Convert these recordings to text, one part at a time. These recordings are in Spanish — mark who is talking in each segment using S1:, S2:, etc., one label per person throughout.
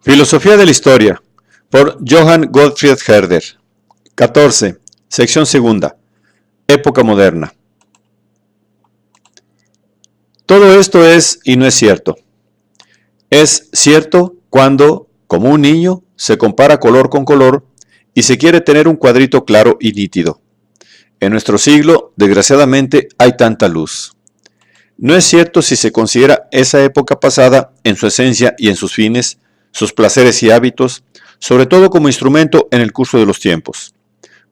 S1: Filosofía de la historia, por Johann Gottfried Herder. 14. Sección segunda. Época moderna. Todo esto es y no es cierto. Es cierto cuando, como un niño, se compara color con color y se quiere tener un cuadrito claro y nítido. En nuestro siglo, desgraciadamente, hay tanta luz. No es cierto si se considera esa época pasada en su esencia y en sus fines, sus placeres y hábitos, sobre todo como instrumento en el curso de los tiempos.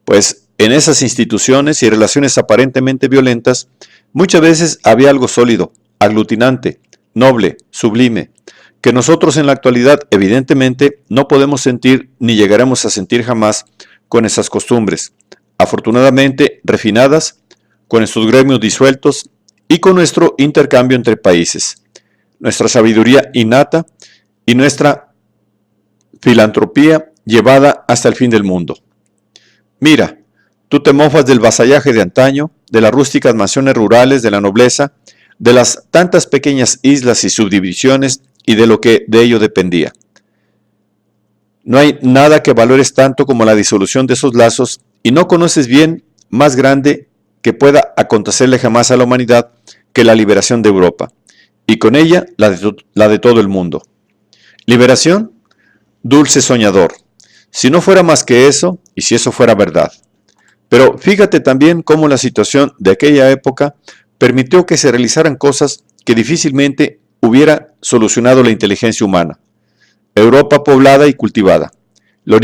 S1: Pues en esas instituciones y relaciones aparentemente violentas, muchas veces había algo sólido, aglutinante, noble, sublime, que nosotros en la actualidad evidentemente no podemos sentir ni llegaremos a sentir jamás con esas costumbres, afortunadamente refinadas, con estos gremios disueltos y con nuestro intercambio entre países, nuestra sabiduría innata y nuestra filantropía llevada hasta el fin del mundo. Mira, tú te mofas del vasallaje de antaño, de las rústicas mansiones rurales, de la nobleza, de las tantas pequeñas islas y subdivisiones y de lo que de ello dependía. No hay nada que valores tanto como la disolución de esos lazos y no conoces bien más grande que pueda acontecerle jamás a la humanidad que la liberación de Europa, y con ella la de todo el mundo. ¿Liberación? Dulce soñador. Si no fuera más que eso, y si eso fuera verdad. Pero fíjate también cómo la situación de aquella época permitió que se realizaran cosas que difícilmente hubiera solucionado la inteligencia humana. Europa poblada y cultivada. Los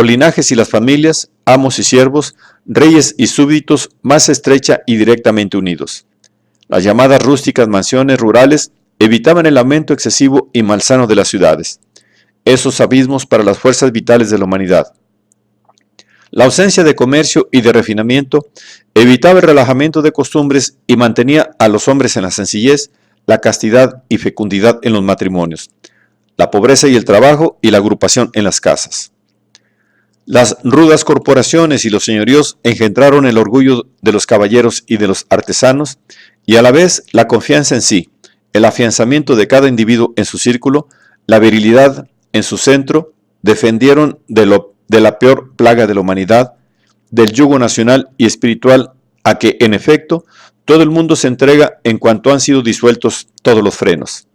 S1: linajes y las familias, amos y siervos, reyes y súbditos más estrecha y directamente unidos. Las llamadas rústicas mansiones rurales evitaban el aumento excesivo y malsano de las ciudades, esos abismos para las fuerzas vitales de la humanidad. La ausencia de comercio y de refinamiento evitaba el relajamiento de costumbres y mantenía a los hombres en la sencillez, la castidad y fecundidad en los matrimonios, la pobreza y el trabajo y la agrupación en las casas. Las rudas corporaciones y los señoríos engendraron el orgullo de los caballeros y de los artesanos y a la vez la confianza en sí, el afianzamiento de cada individuo en su círculo, la virilidad en su centro, defendieron de la peor plaga de la humanidad, del yugo nacional y espiritual a que, en efecto, todo el mundo se entrega en cuanto han sido disueltos todos los frenos.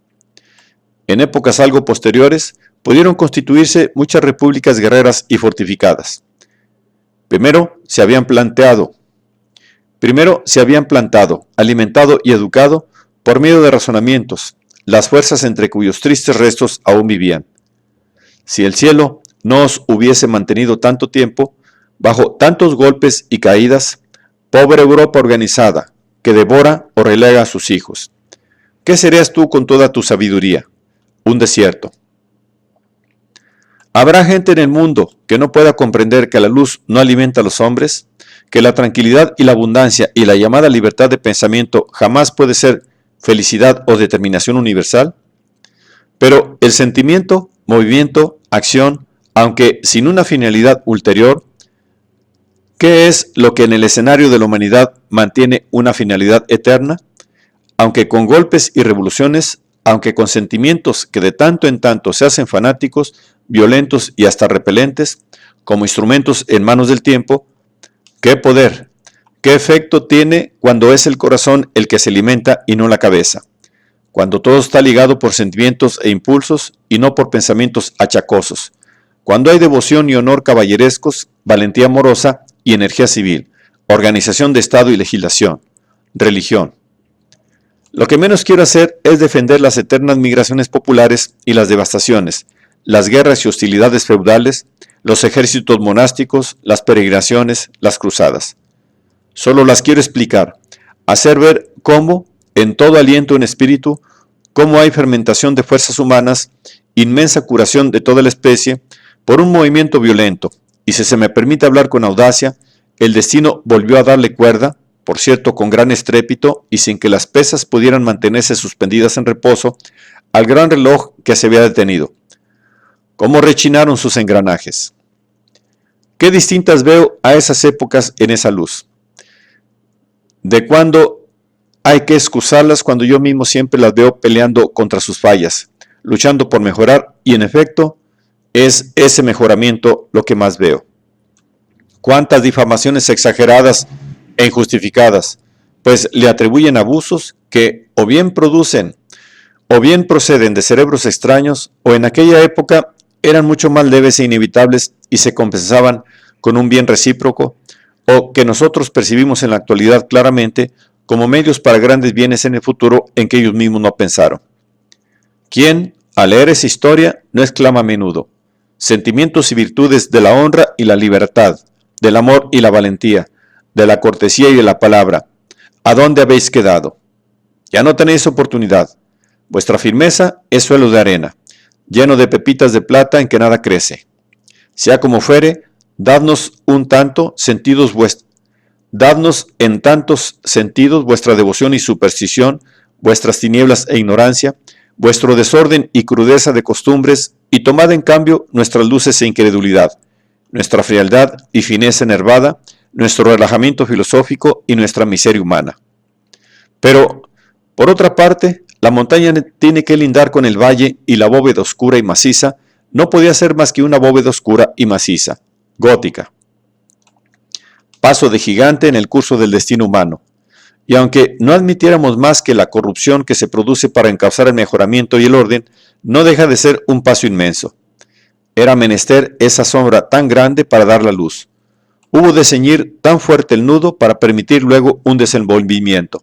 S1: En épocas algo posteriores, pudieron constituirse muchas repúblicas guerreras y fortificadas. Primero se habían plantado, alimentado y educado por medio de razonamientos, las fuerzas entre cuyos tristes restos aún vivían. Si el cielo no os hubiese mantenido tanto tiempo, bajo tantos golpes y caídas, pobre Europa organizada, que devora o relega a sus hijos, ¿qué serías tú con toda tu sabiduría? Un desierto. ¿Habrá gente en el mundo que no pueda comprender que la luz no alimenta a los hombres, que la tranquilidad y la abundancia y la llamada libertad de pensamiento jamás puede ser felicidad o determinación universal? Pero el sentimiento, movimiento, acción, aunque sin una finalidad ulterior, ¿qué es lo que en el escenario de la humanidad mantiene una finalidad eterna? Aunque con golpes y revoluciones, aunque con sentimientos que de tanto en tanto se hacen fanáticos, violentos y hasta repelentes, como instrumentos en manos del tiempo, ¿qué poder, qué efecto tiene cuando es el corazón el que se alimenta y no la cabeza? Cuando todo está ligado por sentimientos e impulsos y no por pensamientos achacosos, cuando hay devoción y honor caballerescos, valentía amorosa y energía civil, organización de Estado y legislación, religión. Lo que menos quiero hacer es defender las eternas migraciones populares y las devastaciones, las guerras y hostilidades feudales, los ejércitos monásticos, las peregrinaciones, las cruzadas. Solo las quiero explicar, hacer ver cómo, en todo aliento en espíritu, cómo hay fermentación de fuerzas humanas, inmensa curación de toda la especie, por un movimiento violento, y si se me permite hablar con audacia, el destino volvió a darle cuerda, por cierto con gran estrépito y sin que las pesas pudieran mantenerse suspendidas en reposo, al gran reloj que se había detenido. ¿Cómo rechinaron sus engranajes? Qué distintas veo a esas épocas en esa luz. De cuando hay que excusarlas cuando yo mismo siempre las veo peleando contra sus fallas, luchando por mejorar y en efecto, es ese mejoramiento lo que más veo. Cuántas difamaciones exageradas e injustificadas, pues le atribuyen abusos que o bien producen o bien proceden de cerebros extraños, o en aquella época eran mucho más leves e inevitables y se compensaban con un bien recíproco, o que nosotros percibimos en la actualidad claramente como medios para grandes bienes en el futuro en que ellos mismos no pensaron. ¿Quién, al leer esa historia, no exclama a menudo: sentimientos y virtudes de la honra y la libertad, del amor y la valentía, de la cortesía y de la palabra, ¿a dónde habéis quedado? Ya no tenéis oportunidad. Vuestra firmeza es suelo de arena, lleno de pepitas de plata en que nada crece. Sea como fuere, dadnos en tantos sentidos vuestra devoción y superstición, vuestras tinieblas e ignorancia, vuestro desorden y crudeza de costumbres, y tomad en cambio nuestras luces e incredulidad, nuestra frialdad y fineza enervada, nuestro relajamiento filosófico y nuestra miseria humana. Pero, por otra parte, la montaña tiene que lindar con el valle, y la bóveda oscura y maciza no podía ser más que una bóveda oscura y maciza, gótica. Paso de gigante en el curso del destino humano. Y aunque no admitiéramos más que la corrupción que se produce para encauzar el mejoramiento y el orden, no deja de ser un paso inmenso. Era menester esa sombra tan grande para dar la luz. Hubo de ceñir tan fuerte el nudo para permitir luego un desenvolvimiento.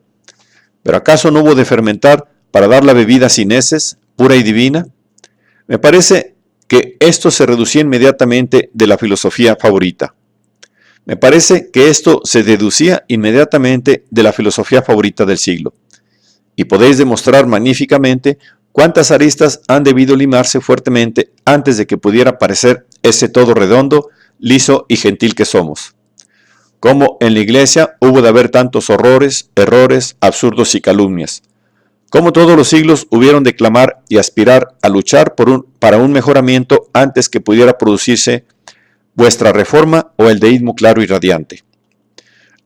S1: ¿Pero acaso no hubo de fermentar para dar la bebida sin heces, pura y divina? Me parece que esto se reducía inmediatamente de la filosofía favorita. Del siglo. Y podéis demostrar magníficamente cuántas aristas han debido limarse fuertemente antes de que pudiera aparecer ese todo redondo, liso y gentil que somos. Cómo en la Iglesia hubo de haber tantos horrores, errores, absurdos y calumnias. Cómo todos los siglos hubieron de clamar y aspirar a luchar para un mejoramiento antes que pudiera producirse vuestra reforma o el deísmo claro y radiante.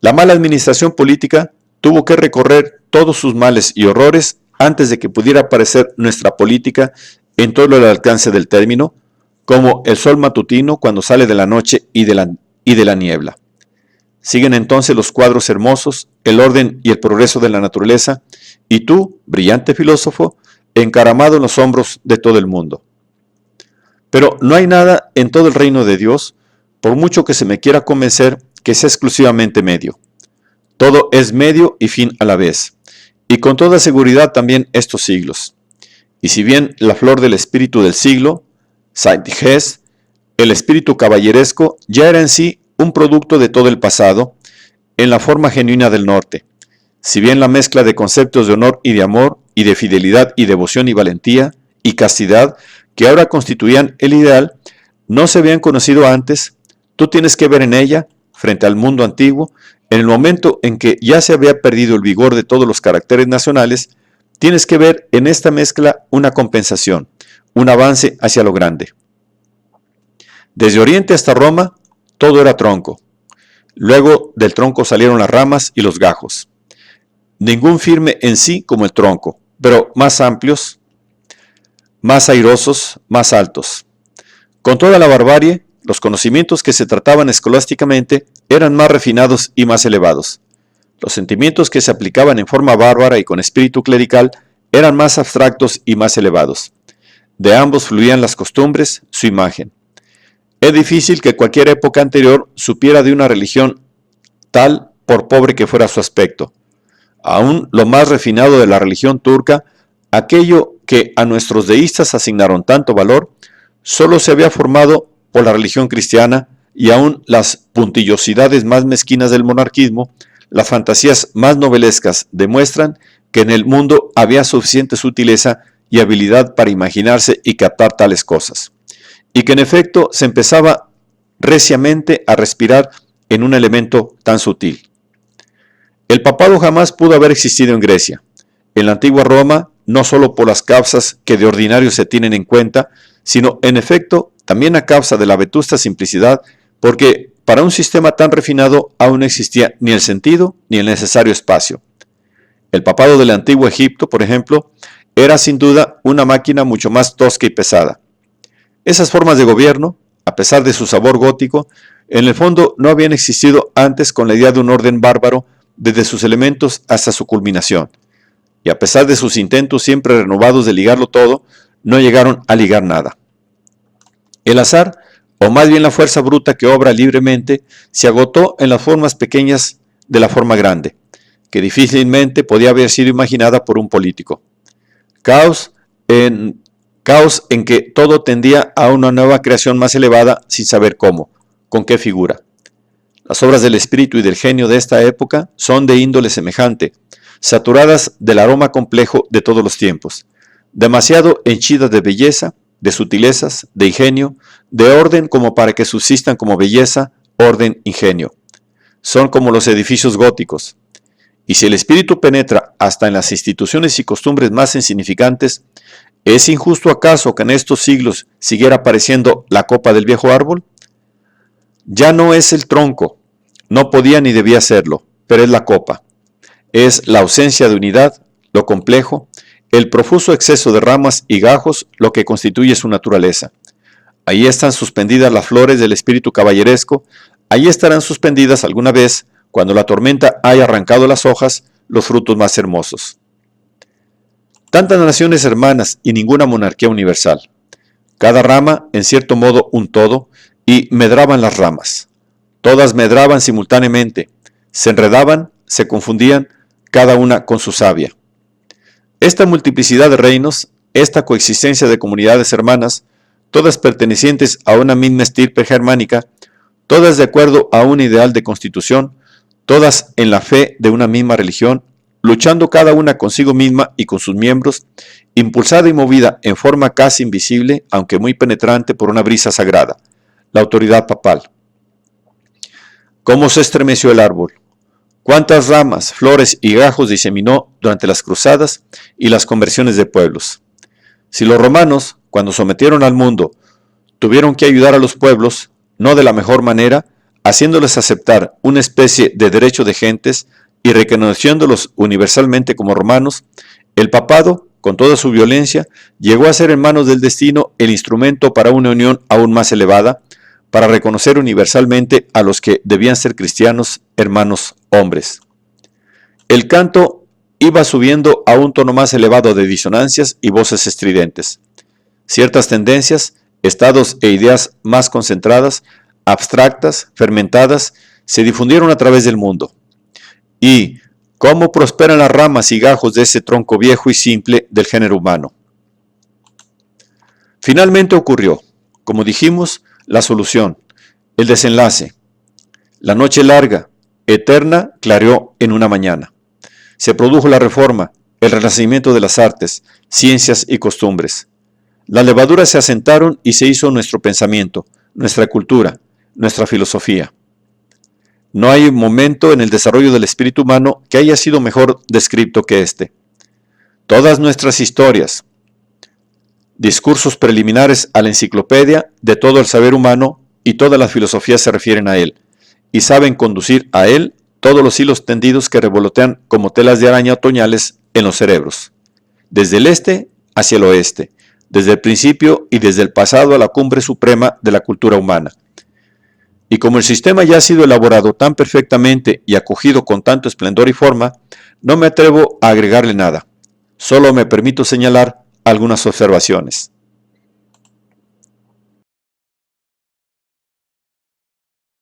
S1: La mala administración política tuvo que recorrer todos sus males y horrores antes de que pudiera aparecer nuestra política en todo el alcance del término, como el sol matutino cuando sale de la noche y de la niebla. Siguen entonces los cuadros hermosos, el orden y el progreso de la naturaleza, y tú, brillante filósofo, encaramado en los hombros de todo el mundo. Pero no hay nada en todo el reino de Dios, por mucho que se me quiera convencer, que sea exclusivamente medio. Todo es medio y fin a la vez, y con toda seguridad también estos siglos. Y si bien la flor del espíritu del siglo, Zeitgeist, el espíritu caballeresco, ya era en sí un producto de todo el pasado, en la forma genuina del norte, si bien la mezcla de conceptos de honor y de amor, y de fidelidad y devoción y valentía, y castidad, que ahora constituían el ideal, no se habían conocido antes, tú tienes que ver en ella, frente al mundo antiguo, en el momento en que ya se había perdido el vigor de todos los caracteres nacionales, tienes que ver en esta mezcla una compensación, un avance hacia lo grande. Desde Oriente hasta Roma, todo era tronco. Luego del tronco salieron las ramas y los gajos. Ningún firme en sí como el tronco, pero más amplios, más airosos, más altos. Con toda la barbarie, los conocimientos que se trataban escolásticamente eran más refinados y más elevados. Los sentimientos que se aplicaban en forma bárbara y con espíritu clerical eran más abstractos y más elevados. De ambos fluían las costumbres, su imagen. Es difícil que cualquier época anterior supiera de una religión tal, por pobre que fuera su aspecto. Aún lo más refinado de la religión turca, aquello que a nuestros deístas asignaron tanto valor, solo se había formado por la religión cristiana, y aún las puntillosidades más mezquinas del monarquismo, las fantasías más novelescas demuestran que en el mundo había suficiente sutileza y habilidad para imaginarse y captar tales cosas, y que en efecto se empezaba reciamente a respirar en un elemento tan sutil. El papado jamás pudo haber existido en Grecia. En la antigua Roma, no solo por las causas que de ordinario se tienen en cuenta, sino en efecto también a causa de la vetusta simplicidad, porque para un sistema tan refinado aún no existía ni el sentido ni el necesario espacio. El papado del antiguo Egipto, por ejemplo, era sin duda una máquina mucho más tosca y pesada. Esas formas de gobierno, a pesar de su sabor gótico, en el fondo no habían existido antes con la idea de un orden bárbaro desde sus elementos hasta su culminación. Y a pesar de sus intentos siempre renovados de ligarlo todo, no llegaron a ligar nada. El azar, o más bien la fuerza bruta que obra libremente, se agotó en las formas pequeñas de la forma grande, que difícilmente podía haber sido imaginada por un político. Caos en que todo tendía a una nueva creación más elevada sin saber cómo, con qué figura. Las obras del espíritu y del genio de esta época son de índole semejante, saturadas del aroma complejo de todos los tiempos, demasiado henchidas de belleza, de sutilezas, de ingenio, de orden como para que subsistan como belleza, orden, ingenio. Son como los edificios góticos. Y si el espíritu penetra hasta en las instituciones y costumbres más insignificantes, ¿es injusto acaso que en estos siglos siguiera apareciendo la copa del viejo árbol? Ya no es el tronco, no podía ni debía serlo, pero es la copa. Es la ausencia de unidad, lo complejo, el profuso exceso de ramas y gajos lo que constituye su naturaleza. Ahí están suspendidas las flores del espíritu caballeresco, ahí estarán suspendidas alguna vez, cuando la tormenta haya arrancado las hojas, los frutos más hermosos. Tantas naciones hermanas y ninguna monarquía universal. Cada rama, en cierto modo, un todo, y medraban las ramas. Todas medraban simultáneamente, se enredaban, se confundían, cada una con su savia. Esta multiplicidad de reinos, esta coexistencia de comunidades hermanas, todas pertenecientes a una misma estirpe germánica, todas de acuerdo a un ideal de constitución, todas en la fe de una misma religión, luchando cada una consigo misma y con sus miembros, impulsada y movida en forma casi invisible, aunque muy penetrante por una brisa sagrada, la autoridad papal. ¿Cómo se estremeció el árbol? ¿Cuántas ramas, flores y gajos diseminó durante las cruzadas y las conversiones de pueblos? Si los romanos, cuando sometieron al mundo, tuvieron que ayudar a los pueblos, no de la mejor manera, haciéndoles aceptar una especie de derecho de gentes y reconociéndolos universalmente como romanos, el papado, con toda su violencia, llegó a ser en manos del destino el instrumento para una unión aún más elevada, para reconocer universalmente a los que debían ser cristianos, hermanos, hombres. El canto iba subiendo a un tono más elevado de disonancias y voces estridentes. Ciertas tendencias, estados e ideas más concentradas, abstractas, fermentadas, se difundieron a través del mundo. Y cómo prosperan las ramas y gajos de ese tronco viejo y simple del género humano. Finalmente ocurrió, como dijimos, la solución, el desenlace. La noche larga, eterna, clareó en una mañana. Se produjo la reforma, el renacimiento de las artes, ciencias y costumbres. Las levaduras se asentaron y se hizo nuestro pensamiento, nuestra cultura, nuestra filosofía. No hay momento en el desarrollo del espíritu humano que haya sido mejor descrito que este. Todas nuestras historias, discursos preliminares a la enciclopedia de todo el saber humano y todas las filosofías se refieren a él, y saben conducir a él todos los hilos tendidos que revolotean como telas de araña otoñales en los cerebros, desde el este hacia el oeste, desde el principio y desde el pasado a la cumbre suprema de la cultura humana. Y como el sistema ya ha sido elaborado tan perfectamente y acogido con tanto esplendor y forma, no me atrevo a agregarle nada, solo me permito señalar algunas observaciones.